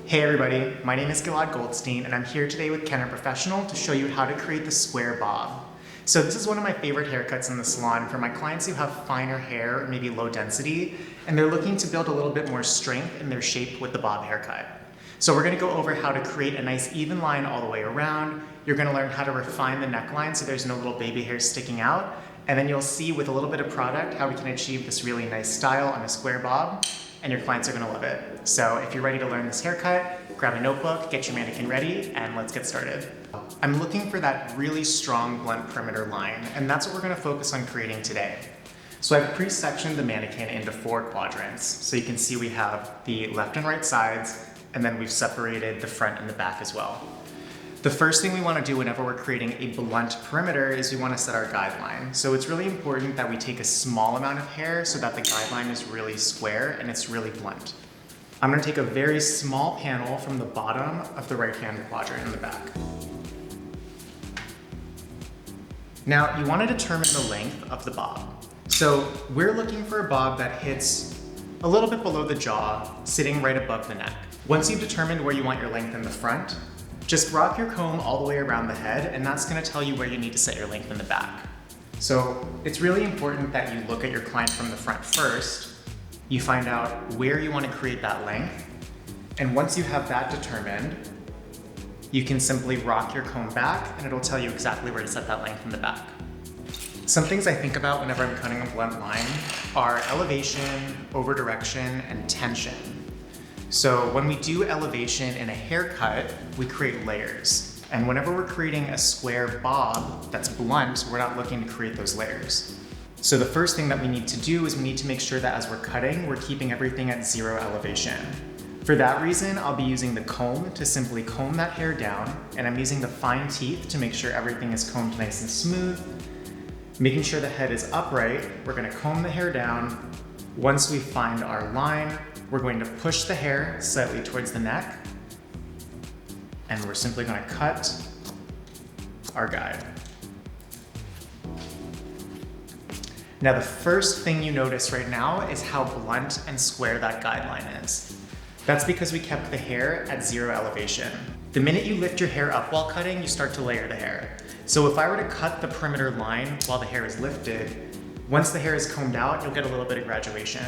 Hey everybody, my name is Gilad Goldstein and I'm here today with Kenra Professional to show you how to create the square bob. So this is one of my favorite haircuts in the salon for my clients who have finer hair or maybe low density and they're looking to build a little bit more strength in their shape with the bob haircut. So we're going to go over how to create a nice even line all the way around. You're going to learn how to refine the neckline so there's no little baby hairs sticking out, and then you'll see with a little bit of product how we can achieve this really nice style on a square bob, and your clients are going to love it. So if you're ready to learn this haircut, grab a notebook, get your mannequin ready, and let's get started. I'm looking for that really strong blunt perimeter line, and that's what we're going to focus on creating today. So I've pre-sectioned the mannequin into 4 quadrants. So you can see we have the left and right sides, and then we've separated the front and the back as well. The first thing we want to do whenever we're creating a blunt perimeter is we want to set our guideline. So it's really important that we take a small amount of hair so that the guideline is really square and it's really blunt. I'm going to take a very small panel from the bottom of the right-hand quadrant in the back. Now you want to determine the length of the bob. So we're looking for a bob that hits a little bit below the jaw, sitting right above the neck. Once you've determined where you want your length in the front, just rock your comb all the way around the head, and that's going to tell you where you need to set your length in the back. So it's really important that you look at your client from the front first. You find out where you want to create that length, and once you have that determined, you can simply rock your comb back and it'll tell you exactly where to set that length in the back. Some things I think about whenever I'm cutting a blunt line are elevation, over direction, and tension. So when we do elevation in a haircut, we create layers. And whenever we're creating a square bob that's blunt, we're not looking to create those layers. So the first thing that we need to do is we need to make sure that as we're cutting, we're keeping everything at 0 elevation. For that reason, I'll be using the comb to simply comb that hair down, and I'm using the fine teeth to make sure everything is combed nice and smooth. Making sure the head is upright, we're going to comb the hair down. Once we find our line, we're going to push the hair slightly towards the neck, and we're simply going to cut our guide. Now the first thing you notice right now is how blunt and square that guideline is. That's because we kept the hair at 0 elevation. The minute you lift your hair up while cutting, you start to layer the hair. So if I were to cut the perimeter line while the hair is lifted, once the hair is combed out, you'll get a little bit of graduation.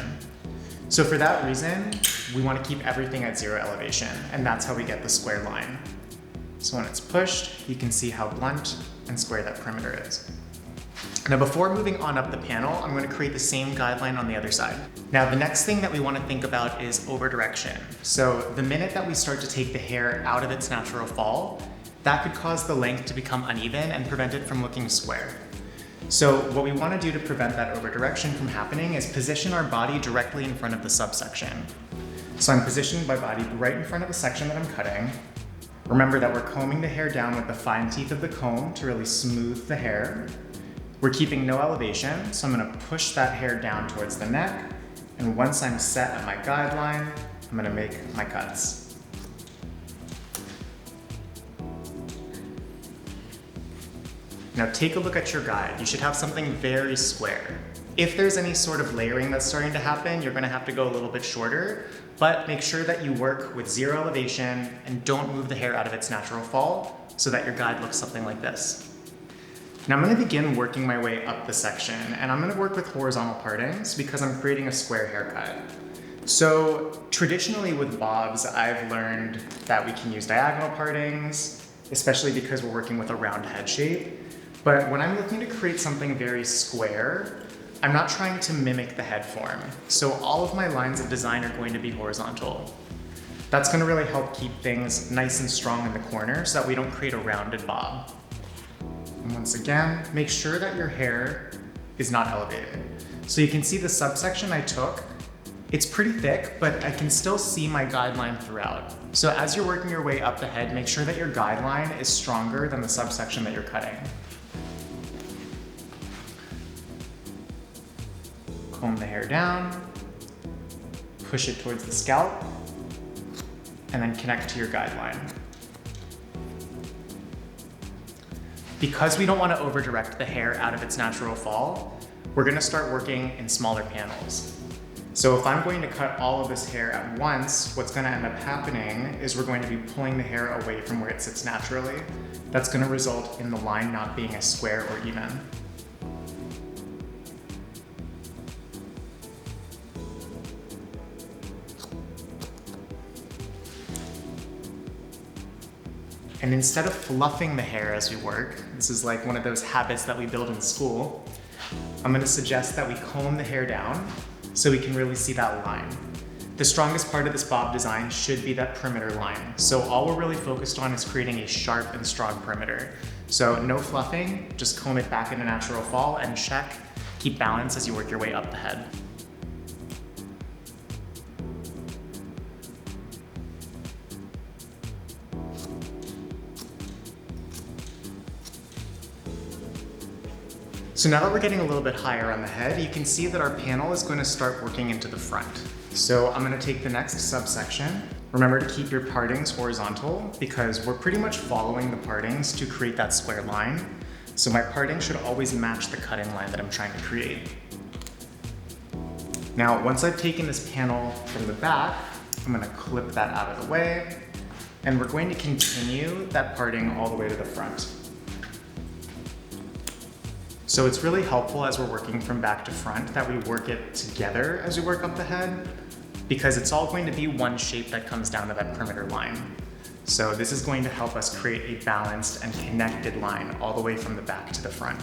So for that reason, we want to keep everything at 0 elevation, and that's how we get the square line. So when it's pushed, you can see how blunt and square that perimeter is. Now before moving on up the panel, I'm going to create the same guideline on the other side. Now the next thing that we want to think about is over direction. So the minute that we start to take the hair out of its natural fall, that could cause the length to become uneven and prevent it from looking square. So what we want to do to prevent that over direction from happening is position our body directly in front of the subsection. So I'm positioning my body right in front of the section that I'm cutting. Remember that we're combing the hair down with the fine teeth of the comb to really smooth the hair. We're keeping no elevation, so I'm going to push that hair down towards the neck, and once I'm set at my guideline, I'm going to make my cuts. Now take a look at your guide. You should have something very square. If there's any sort of layering that's starting to happen, you're going to have to go a little bit shorter, but make sure that you work with 0 elevation and don't move the hair out of its natural fall so that your guide looks something like this. Now I'm going to begin working my way up the section, and I'm going to work with horizontal partings because I'm creating a square haircut. So traditionally with bobs, I've learned that we can use diagonal partings, especially because we're working with a round head shape. But when I'm looking to create something very square, I'm not trying to mimic the head form. So all of my lines of design are going to be horizontal. That's going to really help keep things nice and strong in the corner so that we don't create a rounded bob. And once again, make sure that your hair is not elevated. So you can see the subsection I took, it's pretty thick, but I can still see my guideline throughout. So as you're working your way up the head, make sure that your guideline is stronger than the subsection that you're cutting. Comb the hair down, push it towards the scalp, and then connect to your guideline. Because we don't want to over-direct the hair out of its natural fall, we're going to start working in smaller panels. So if I'm going to cut all of this hair at once, what's going to end up happening is we're going to be pulling the hair away from where it sits naturally. That's going to result in the line not being as square or even. And instead of fluffing the hair as we work, this is like one of those habits that we build in school, I'm going to suggest that we comb the hair down so we can really see that line. The strongest part of this bob design should be that perimeter line. So all we're really focused on is creating a sharp and strong perimeter. So no fluffing, just comb it back in a natural fall and check. Keep balance as you work your way up the head. So now that we're getting a little bit higher on the head, you can see that our panel is going to start working into the front. So I'm going to take the next subsection. Remember to keep your partings horizontal because we're pretty much following the partings to create that square line. So my parting should always match the cutting line that I'm trying to create. Now, once I've taken this panel from the back, I'm going to clip that out of the way, and we're going to continue that parting all the way to the front. So it's really helpful as we're working from back to front that we work it together as we work up the head, because it's all going to be one shape that comes down to that perimeter line. So this is going to help us create a balanced and connected line all the way from the back to the front.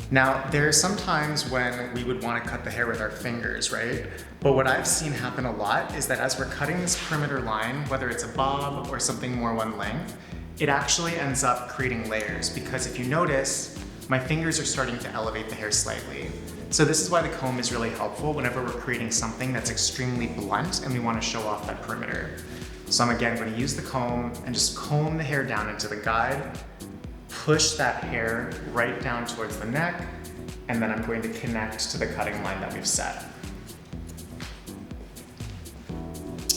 Now, there are some times when we would want to cut the hair with our fingers, right? But what I've seen happen a lot is that as we're cutting this perimeter line, whether it's a bob or something more one length, it actually ends up creating layers, because if you notice, my fingers are starting to elevate the hair slightly. So this is why the comb is really helpful whenever we're creating something that's extremely blunt and we want to show off that perimeter. So I'm again going to use the comb and just comb the hair down into the guide, push that hair right down towards the neck, and then I'm going to connect to the cutting line that we've set.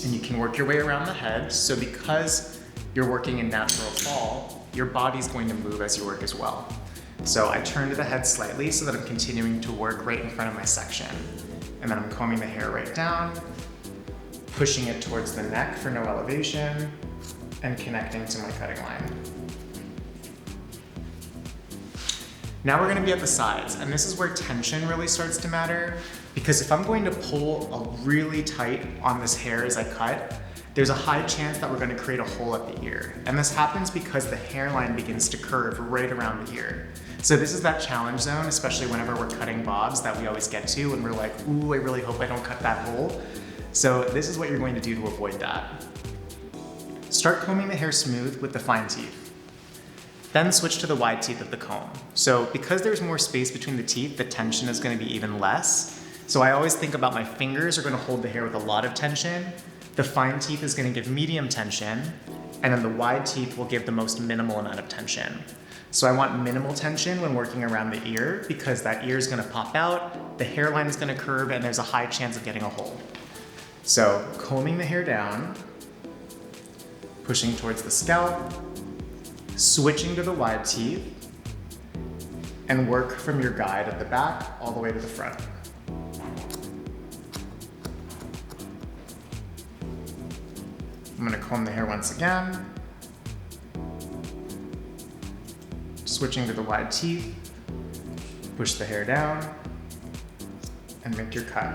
And you can work your way around the head. So because you're working in natural fall, your body's going to move as you work as well. So I turn to the head slightly so that I'm continuing to work right in front of my section. And then I'm combing the hair right down, pushing it towards the neck for no elevation, and connecting to my cutting line. Now we're going to be at the sides, and this is where tension really starts to matter, because if I'm going to pull really tight on this hair as I cut, there's a high chance that we're going to create a hole at the ear. And this happens because the hairline begins to curve right around the ear. So this is that challenge zone, especially whenever we're cutting bobs, that we always get to, and we're like, ooh, I really hope I don't cut that hole. So this is what you're going to do to avoid that. Start combing the hair smooth with the fine teeth. Then switch to the wide teeth of the comb. So because there's more space between the teeth, the tension is going to be even less. So I always think about my fingers are going to hold the hair with a lot of tension. The fine teeth is going to give medium tension, and then the wide teeth will give the most minimal amount of tension. So I want minimal tension when working around the ear, because that ear is going to pop out, the hairline is going to curve, and there's a high chance of getting a hole. So combing the hair down, pushing towards the scalp, switching to the wide teeth, and work from your guide at the back all the way to the front. I'm going to comb the hair once again, switching to the wide teeth, push the hair down, and make your cut.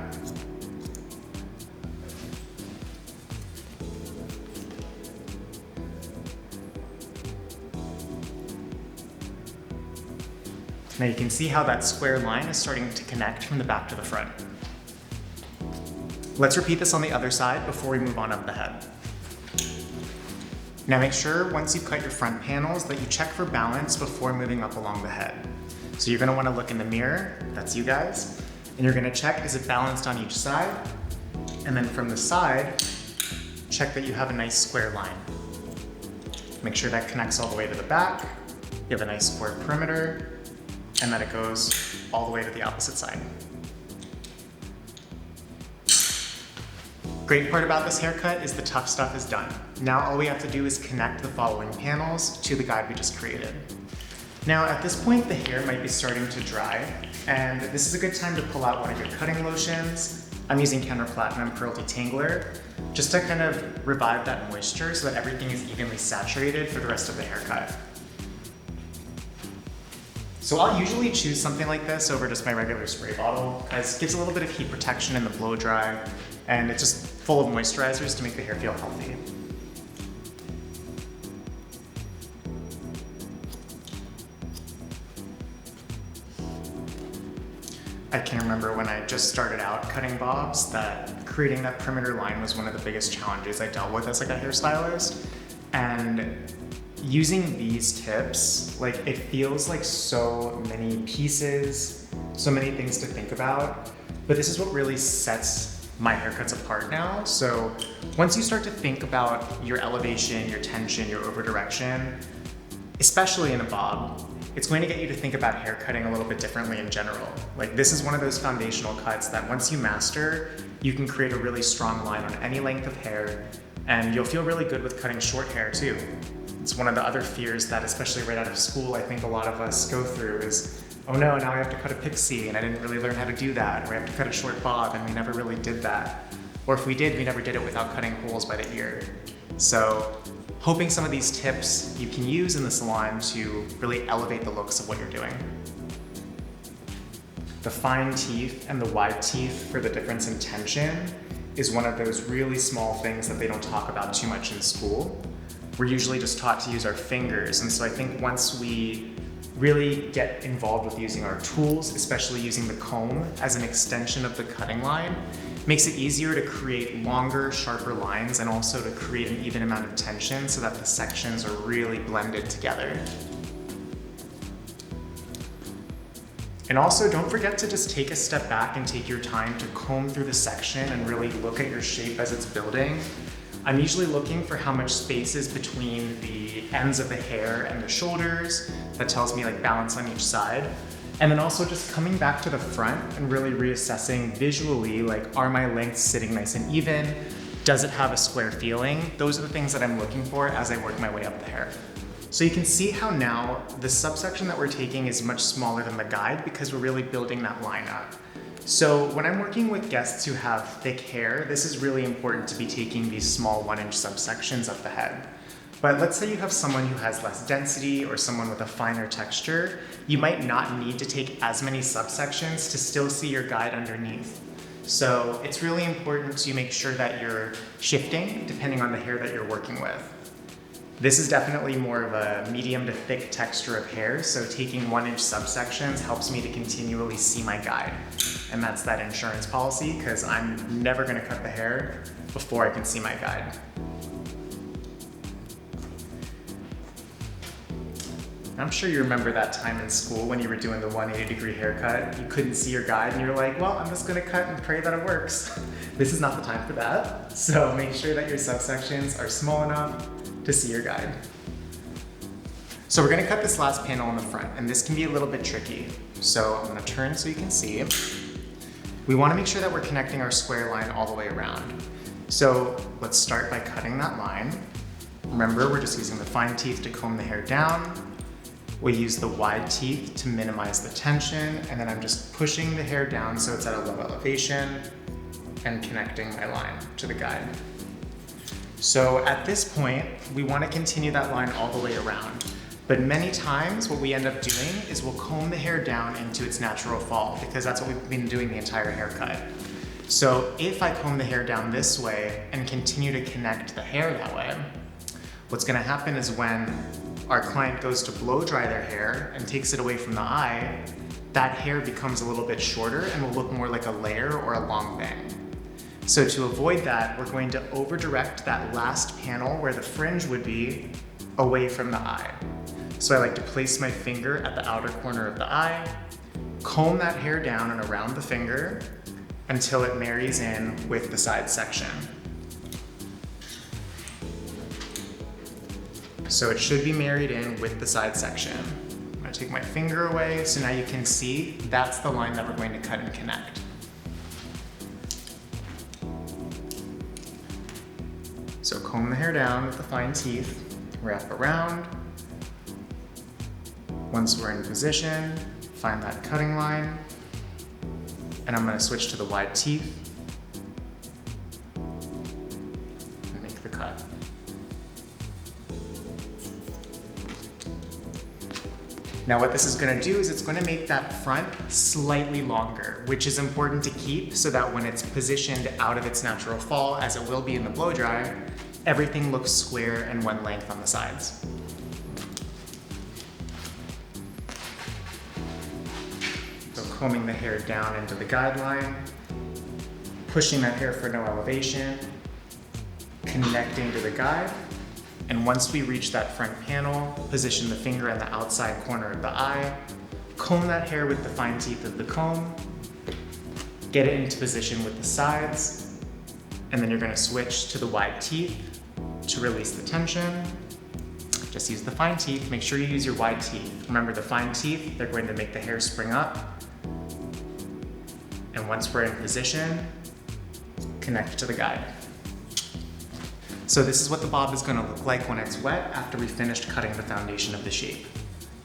Now you can see how that square line is starting to connect from the back to the front. Let's repeat this on the other side before we move on up the head. Now make sure once you've cut your front panels that you check for balance before moving up along the head. So you're going to want to look in the mirror, that's you guys, and you're going to check, is it balanced on each side? And then from the side, check that you have a nice square line. Make sure that connects all the way to the back, you have a nice square perimeter, and that it goes all the way to the opposite side. Great part about this haircut is the tough stuff is done. Now all we have to do is connect the following panels to the guide we just created. Now at this point the hair might be starting to dry, and this is a good time to pull out one of your cutting lotions I'm using Kenra Platinum Curl Detangler just to kind of revive that moisture so that everything is evenly saturated for the rest of the haircut. So I'll usually choose something like this over just my regular spray bottle because it gives a little bit of heat protection in the blow dry, and it's just full of moisturizers to make the hair feel healthy. I can remember when I just started out cutting bobs that creating that perimeter line was one of the biggest challenges I dealt with as like a hairstylist. And using these tips, like it feels like so many pieces, so many things to think about, but this is what really sets my haircuts apart now. So once you start to think about your elevation, your tension, your over direction, especially in a bob, it's going to get you to think about hair cutting a little bit differently in general. Like this is one of those foundational cuts that once you master, you can create a really strong line on any length of hair, and you'll feel really good with cutting short hair too. It's one of the other fears that, especially right out of school, I think a lot of us go through is, oh no, now I have to cut a pixie and I didn't really learn how to do that, or I have to cut a short bob and we never really did that. Or if we did, we never did it without cutting holes by the ear. So hoping some of these tips you can use in the salon to really elevate the looks of what you're doing. The fine teeth and the wide teeth for the difference in tension is one of those really small things that they don't talk about too much in school. We're usually just taught to use our fingers, and so I think once we really get involved with using our tools, especially using the comb as an extension of the cutting line, makes it easier to create longer, sharper lines and also to create an even amount of tension so that the sections are really blended together. And also don't forget to just take a step back and take your time to comb through the section and really look at your shape as it's building. I'm usually looking for how much space is between the ends of the hair and the shoulders. That tells me like balance on each side. And then also just coming back to the front and really reassessing visually, like are my lengths sitting nice and even? Does it have a square feeling? Those are the things that I'm looking for as I work my way up the hair. So you can see how now the subsection that we're taking is much smaller than the guide because we're really building that line up. So when I'm working with guests who have thick hair, this is really important to be taking these small 1-inch subsections of the head. But let's say you have someone who has less density or someone with a finer texture, you might not need to take as many subsections to still see your guide underneath. So it's really important to make sure that you're shifting depending on the hair that you're working with. This is definitely more of a medium to thick texture of hair, so taking 1-inch subsections helps me to continually see my guide. And that's that insurance policy, because I'm never gonna cut the hair before I can see my guide. I'm sure you remember that time in school when you were doing the 180-degree haircut. You couldn't see your guide and you're like, well, I'm just gonna cut and pray that it works. This is not the time for that. So make sure that your subsections are small enough to see your guide. So we're gonna cut this last panel in the front, and this can be a little bit tricky. So I'm gonna turn so you can see. We wanna make sure that we're connecting our square line all the way around. So let's start by cutting that line. Remember, we're just using the fine teeth to comb the hair down. We use the wide teeth to minimize the tension, and then I'm just pushing the hair down so it's at a low elevation and connecting my line to the guide. So at this point, we want to continue that line all the way around. But many times what we end up doing is we'll comb the hair down into its natural fall because that's what we've been doing the entire haircut. So if I comb the hair down this way and continue to connect the hair that way, what's going to happen is when our client goes to blow dry their hair and takes it away from the eye, that hair becomes a little bit shorter and will look more like a layer or a long bang. So to avoid that, we're going to over-direct that last panel where the fringe would be away from the eye. So I like to place my finger at the outer corner of the eye, comb that hair down and around the finger until it marries in with the side section. So it should be married in with the side section. I'm gonna take my finger away, so now you can see that's the line that we're going to cut and connect. So comb the hair down with the fine teeth, wrap around. Once we're in position, find that cutting line, and I'm gonna switch to the wide teeth Now what this is gonna do is it's gonna make that front slightly longer, which is important to keep so that when it's positioned out of its natural fall, as it will be in the blow dry, everything looks square and one length on the sides. So combing the hair down into the guideline, pushing that hair for no elevation, connecting to the guide, and once we reach that front panel, position the finger in the outside corner of the eye, comb that hair with the fine teeth of the comb, get it into position with the sides, and then you're gonna switch to the wide teeth to release the tension. Just use the fine teeth, make sure you use your wide teeth. Remember the fine teeth, they're going to make the hair spring up. And once we're in position, connect to the guide. So this is what the bob is gonna look like when it's wet after we finished cutting the foundation of the shape.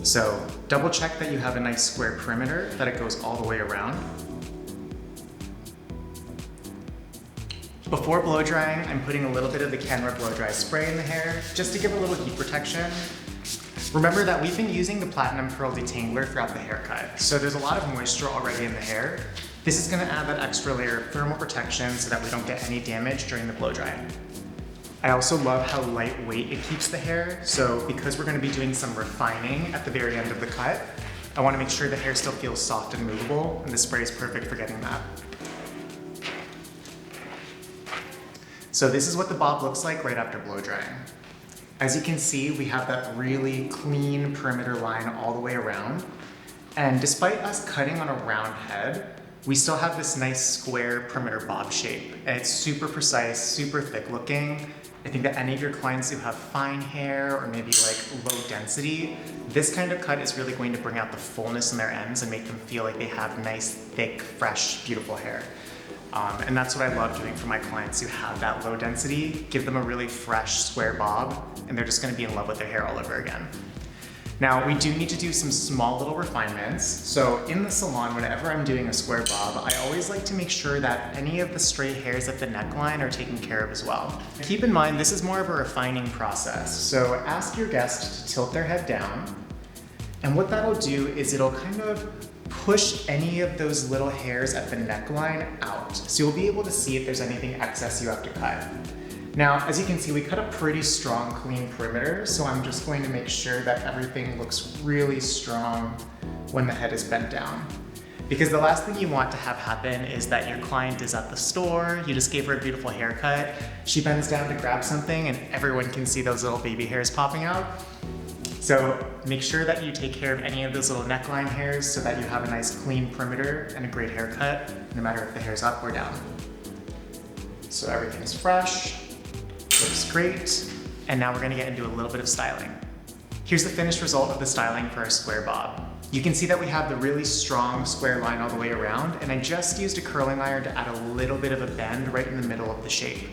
So double check that you have a nice square perimeter, that it goes all the way around. Before blow drying, I'm putting a little bit of the Kenra blow dry spray in the hair, just to give a little heat protection. Remember that we've been using the Platinum Pearl Detangler throughout the haircut, so there's a lot of moisture already in the hair. This is gonna add that extra layer of thermal protection so that we don't get any damage during the blow drying. I also love how lightweight it keeps the hair, so because we're gonna be doing some refining at the very end of the cut, I wanna make sure the hair still feels soft and movable, and the spray is perfect for getting that. So this is what the bob looks like right after blow drying. As you can see, we have that really clean perimeter line all the way around. And despite us cutting on a round head, we still have this nice square perimeter bob shape. And it's super precise, super thick looking. I think that any of your clients who have fine hair or maybe like low density, this kind of cut is really going to bring out the fullness in their ends and make them feel like they have nice, thick, fresh, beautiful hair. And that's what I love doing for my clients who have that low density. Give them a really fresh square bob and they're just gonna be in love with their hair all over again. Now we do need to do some small little refinements. So in the salon, whenever I'm doing a square bob, I always like to make sure that any of the stray hairs at the neckline are taken care of as well. Keep in mind, this is more of a refining process. So ask your guest to tilt their head down. And what that'll do is it'll kind of push any of those little hairs at the neckline out. So you'll be able to see if there's anything excess you have to cut. Now, as you can see, we cut a pretty strong, clean perimeter, so I'm just going to make sure that everything looks really strong when the head is bent down. Because the last thing you want to have happen is that your client is at the store, you just gave her a beautiful haircut, she bends down to grab something and everyone can see those little baby hairs popping out. So make sure that you take care of any of those little neckline hairs so that you have a nice clean perimeter and a great haircut, no matter if the hair's up or down. So everything's fresh, looks great, and now we're gonna get into a little bit of styling. Here's the finished result of the styling for our square bob. You can see that we have the really strong square line all the way around, and I just used a curling iron to add a little bit of a bend right in the middle of the shape.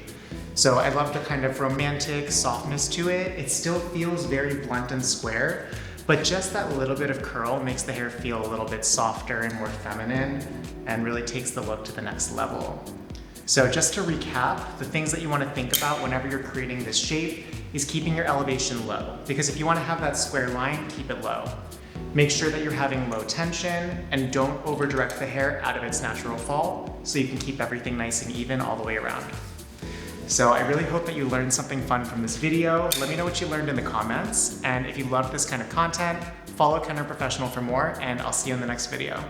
So I love the kind of romantic softness to it. It still feels very blunt and square, but just that little bit of curl makes the hair feel a little bit softer and more feminine and really takes the look to the next level. So just to recap, the things that you want to think about whenever you're creating this shape is keeping your elevation low, because if you want to have that square line, keep it low. Make sure that you're having low tension and don't over direct the hair out of its natural fall so you can keep everything nice and even all the way around. So I really hope that you learned something fun from this video. Let me know what you learned in the comments. And if you love this kind of content, follow Kenra Professional for more, and I'll see you in the next video.